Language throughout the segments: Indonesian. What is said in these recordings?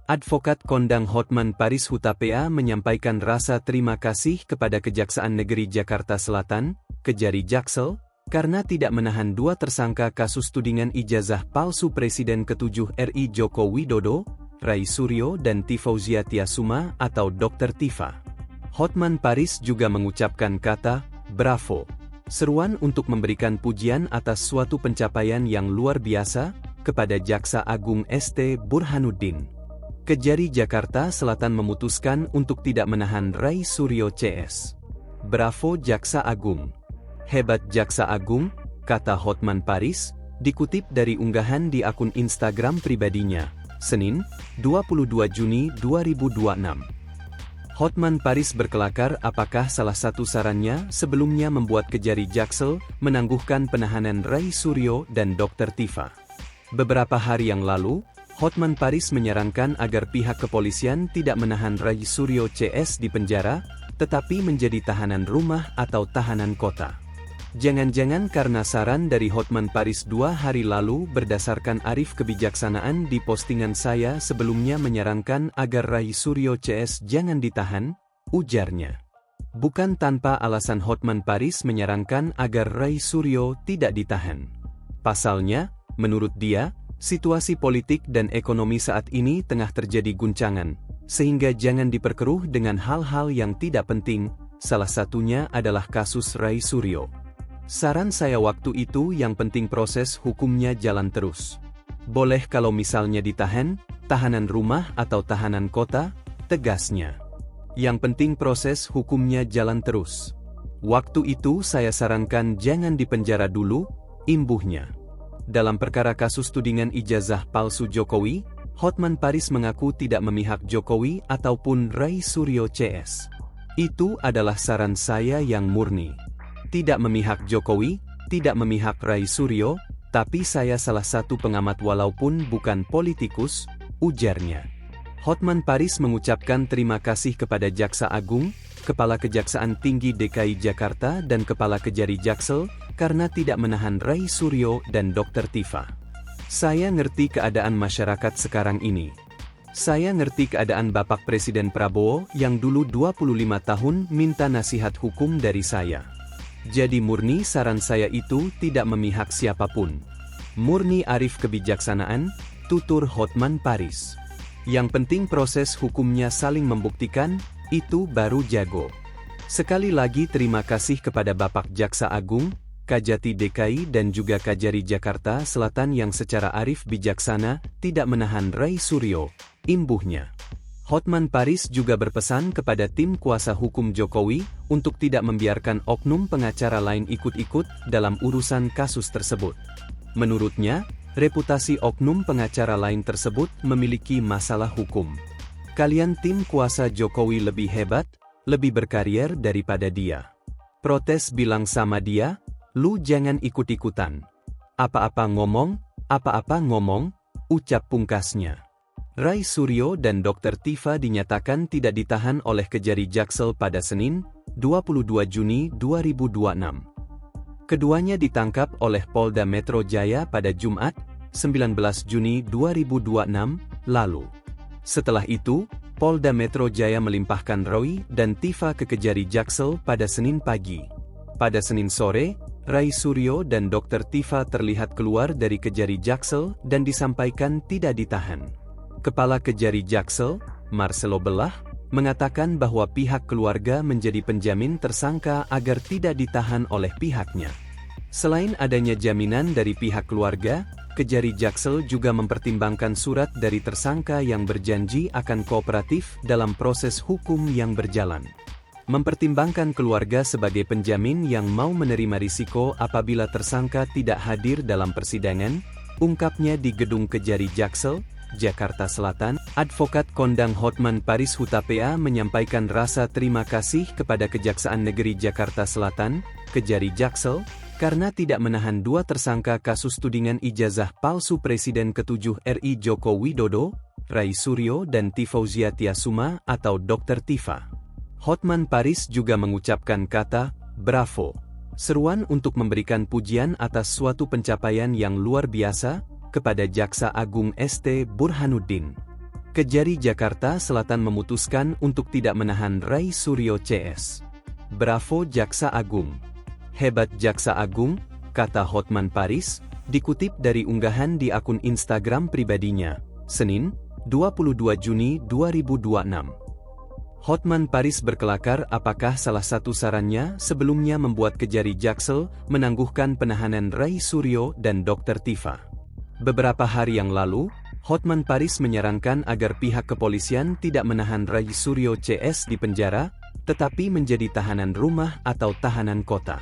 Advokat kondang Hotman Paris Hutapea menyampaikan rasa terima kasih kepada Kejaksaan Negeri Jakarta Selatan, Kejari Jaksel, karena tidak menahan dua tersangka kasus tudingan ijazah palsu Presiden ke-7 RI Joko Widodo, Rai Suryo dan Tifauzia Tiasuma atau Dr. Tifa. Hotman Paris juga mengucapkan kata, "Bravo." Seruan untuk memberikan pujian atas suatu pencapaian yang luar biasa kepada Jaksa Agung ST Burhanuddin. Kejari Jakarta Selatan memutuskan untuk tidak menahan Rai Suryo CS. Bravo Jaksa Agung. Hebat Jaksa Agung, kata Hotman Paris, dikutip dari unggahan di akun Instagram pribadinya, Senin, 22 Juni 2026. Hotman Paris berkelakar apakah salah satu sarannya sebelumnya membuat Kejari Jaksel menangguhkan penahanan Rai Suryo dan Dr. Tifa. Beberapa hari yang lalu, Hotman Paris menyarankan agar pihak kepolisian tidak menahan Rai Suryo CS di penjara, tetapi menjadi tahanan rumah atau tahanan kota. Jangan-jangan karena saran dari Hotman Paris 2 hari lalu berdasarkan arif kebijaksanaan di postingan saya sebelumnya menyarankan agar Rai Suryo CS jangan ditahan, ujarnya. Bukan tanpa alasan Hotman Paris menyarankan agar Rai Suryo tidak ditahan. Pasalnya, menurut dia, situasi politik dan ekonomi saat ini tengah terjadi guncangan, sehingga jangan diperkeruh dengan hal-hal yang tidak penting, salah satunya adalah kasus Rai Suryo. Saran saya waktu itu yang penting proses hukumnya jalan terus. Boleh kalau misalnya ditahan, tahanan rumah atau tahanan kota, tegasnya. Yang penting proses hukumnya jalan terus. Waktu itu saya sarankan jangan dipenjara dulu, imbuhnya. Dalam perkara kasus tudingan ijazah palsu Jokowi, Hotman Paris mengaku tidak memihak Jokowi ataupun Rai Suryo CS. Itu adalah saran saya yang murni. Tidak memihak Jokowi, tidak memihak Rai Suryo, tapi saya salah satu pengamat walaupun bukan politikus, ujarnya. Hotman Paris mengucapkan terima kasih kepada Jaksa Agung, Kepala Kejaksaan Tinggi DKI Jakarta dan Kepala Kejari Jaksel, karena tidak menahan Rai Suryo dan Dr. Tifa. Saya ngerti keadaan masyarakat sekarang ini. Saya ngerti keadaan Bapak Presiden Prabowo yang dulu 25 tahun minta nasihat hukum dari saya. Jadi murni saran saya itu tidak memihak siapapun. Murni arif kebijaksanaan, tutur Hotman Paris. Yang penting proses hukumnya saling membuktikan, itu baru jago. Sekali lagi terima kasih kepada Bapak Jaksa Agung, Kajati DKI dan juga Kajari Jakarta Selatan yang secara arif bijaksana tidak menahan Rai Suryo, imbuhnya. Hotman Paris juga berpesan kepada tim kuasa hukum Jokowi untuk tidak membiarkan oknum pengacara lain ikut-ikut dalam urusan kasus tersebut. Menurutnya, reputasi oknum pengacara lain tersebut memiliki masalah hukum. Kalian tim kuasa Jokowi lebih hebat, lebih berkarier daripada dia. Protes bilang sama dia, lu jangan ikut-ikutan. Apa-apa ngomong, ucap pungkasnya. Rai Suryo dan Dr. Tifa dinyatakan tidak ditahan oleh Kejari Jaksel pada Senin, 22 Juni 2026. Keduanya ditangkap oleh Polda Metro Jaya pada Jumat, 19 Juni 2026, lalu. Setelah itu, Polda Metro Jaya melimpahkan Rai dan Tifa ke Kejari Jaksel pada Senin pagi. Pada Senin sore, Rai Suryo dan Dr. Tifa terlihat keluar dari Kejari Jaksel dan disampaikan tidak ditahan. Kepala Kejari Jaksel, Marcelo Belah, mengatakan bahwa pihak keluarga menjadi penjamin tersangka agar tidak ditahan oleh pihaknya. Selain adanya jaminan dari pihak keluarga, Kejari Jaksel juga mempertimbangkan surat dari tersangka yang berjanji akan kooperatif dalam proses hukum yang berjalan. Mempertimbangkan keluarga sebagai penjamin yang mau menerima risiko apabila tersangka tidak hadir dalam persidangan, ungkapnya di Gedung Kejari Jaksel, Jakarta Selatan. Advokat kondang Hotman Paris Hutapea menyampaikan rasa terima kasih kepada Kejaksaan Negeri Jakarta Selatan, Kejari Jaksel, karena tidak menahan dua tersangka kasus tudingan ijazah palsu Presiden ke-7 RI Joko Widodo, Rai Suryo dan Tifauzia Tiasuma atau Dr. Tifa. Hotman Paris juga mengucapkan kata, "Bravo." Seruan untuk memberikan pujian atas suatu pencapaian yang luar biasa kepada Jaksa Agung ST Burhanuddin. Kejari Jakarta Selatan memutuskan untuk tidak menahan Ray Suryo CS. Bravo Jaksa Agung. Hebat Jaksa Agung, kata Hotman Paris, dikutip dari unggahan di akun Instagram pribadinya, Senin, 22 Juni 2026. Hotman Paris berkelakar apakah salah satu sarannya sebelumnya membuat Kejari Jaksel menangguhkan penahanan Ray Suryo dan Dr. Tifa. Beberapa hari yang lalu, Hotman Paris menyarankan agar pihak kepolisian tidak menahan Ray Suryo CS di penjara, tetapi menjadi tahanan rumah atau tahanan kota.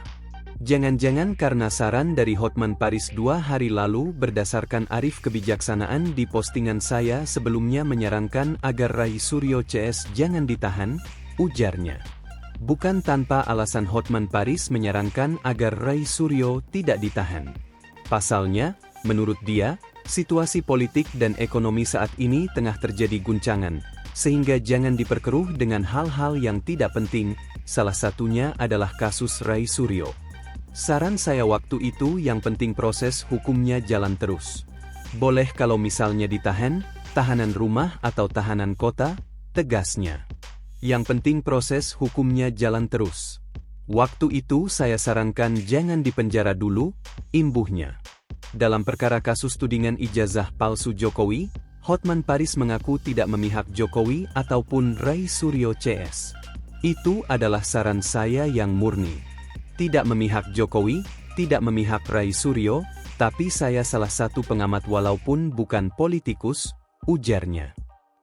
Jangan-jangan karena saran dari Hotman Paris 2 hari lalu berdasarkan arif kebijaksanaan di postingan saya sebelumnya menyarankan agar Ray Suryo CS jangan ditahan, ujarnya. Bukan tanpa alasan Hotman Paris menyarankan agar Ray Suryo tidak ditahan. Pasalnya, menurut dia, situasi politik dan ekonomi saat ini tengah terjadi guncangan, sehingga jangan diperkeruh dengan hal-hal yang tidak penting, salah satunya adalah kasus Ray Suryo. Saran saya waktu itu yang penting proses hukumnya jalan terus. Boleh kalau misalnya ditahan, tahanan rumah atau tahanan kota, tegasnya. Yang penting proses hukumnya jalan terus. Waktu itu saya sarankan jangan dipenjara dulu, imbuhnya. Dalam perkara kasus tudingan ijazah palsu Jokowi, Hotman Paris mengaku tidak memihak Jokowi ataupun Ray Suryo CS. Itu adalah saran saya yang murni. Tidak memihak Jokowi, tidak memihak Ray Suryo, tapi saya salah satu pengamat walaupun bukan politikus, ujarnya.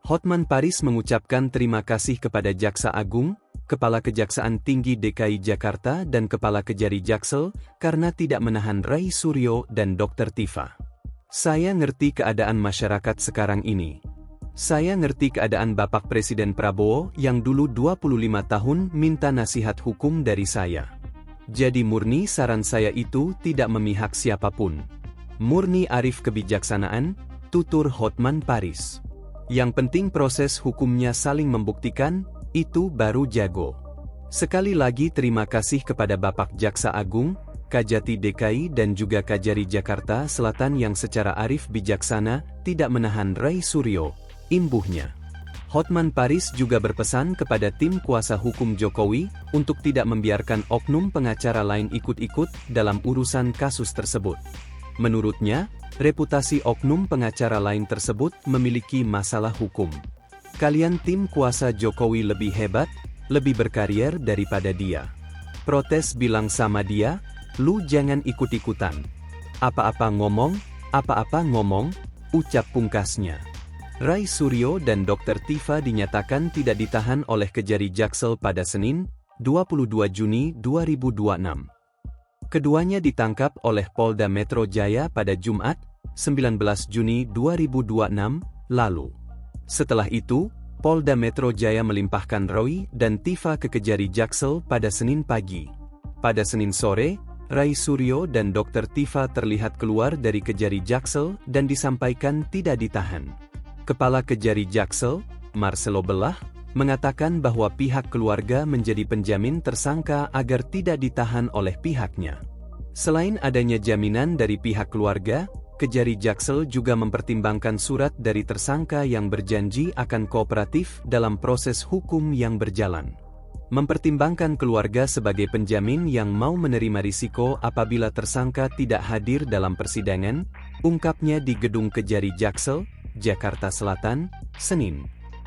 Hotman Paris mengucapkan terima kasih kepada Jaksa Agung, Kepala Kejaksaan Tinggi DKI Jakarta dan Kepala Kejari Jaksel karena tidak menahan Ray Suryo dan Dr. Tifa. Saya ngerti keadaan masyarakat sekarang ini. Saya ngerti keadaan Bapak Presiden Prabowo yang dulu 25 tahun minta nasihat hukum dari saya. Jadi murni saran saya itu tidak memihak siapapun. Murni arif kebijaksanaan, tutur Hotman Paris. Yang penting proses hukumnya saling membuktikan, itu baru jago. Sekali lagi terima kasih kepada Bapak Jaksa Agung, Kajati DKI dan juga Kajari Jakarta Selatan yang secara arif bijaksana tidak menahan Ray Suryo, imbuhnya. Hotman Paris juga berpesan kepada tim kuasa hukum Jokowi untuk tidak membiarkan oknum pengacara lain ikut-ikut dalam urusan kasus tersebut. Menurutnya, reputasi oknum pengacara lain tersebut memiliki masalah hukum. Kalian tim kuasa Jokowi lebih hebat, lebih berkarier daripada dia. Protes bilang sama dia, lu jangan ikut-ikutan. Apa-apa ngomong, ucap pungkasnya. Ray Suryo dan Dr. Tifa dinyatakan tidak ditahan oleh Kejari Jaksel pada Senin, 22 Juni 2026. Keduanya ditangkap oleh Polda Metro Jaya pada Jumat, 19 Juni 2026, lalu. Setelah itu, Polda Metro Jaya melimpahkan Roy dan Tifa ke Kejari Jaksel pada Senin pagi. Pada Senin sore, Ray Suryo dan Dr. Tifa terlihat keluar dari Kejari Jaksel dan disampaikan tidak ditahan. Kepala Kejari Jaksel, Marcelo Belah, mengatakan bahwa pihak keluarga menjadi penjamin tersangka agar tidak ditahan oleh pihaknya. Selain adanya jaminan dari pihak keluarga, Kejari Jaksel juga mempertimbangkan surat dari tersangka yang berjanji akan kooperatif dalam proses hukum yang berjalan. Mempertimbangkan keluarga sebagai penjamin yang mau menerima risiko apabila tersangka tidak hadir dalam persidangan, ungkapnya di Gedung Kejari Jaksel, Jakarta Selatan, Senin.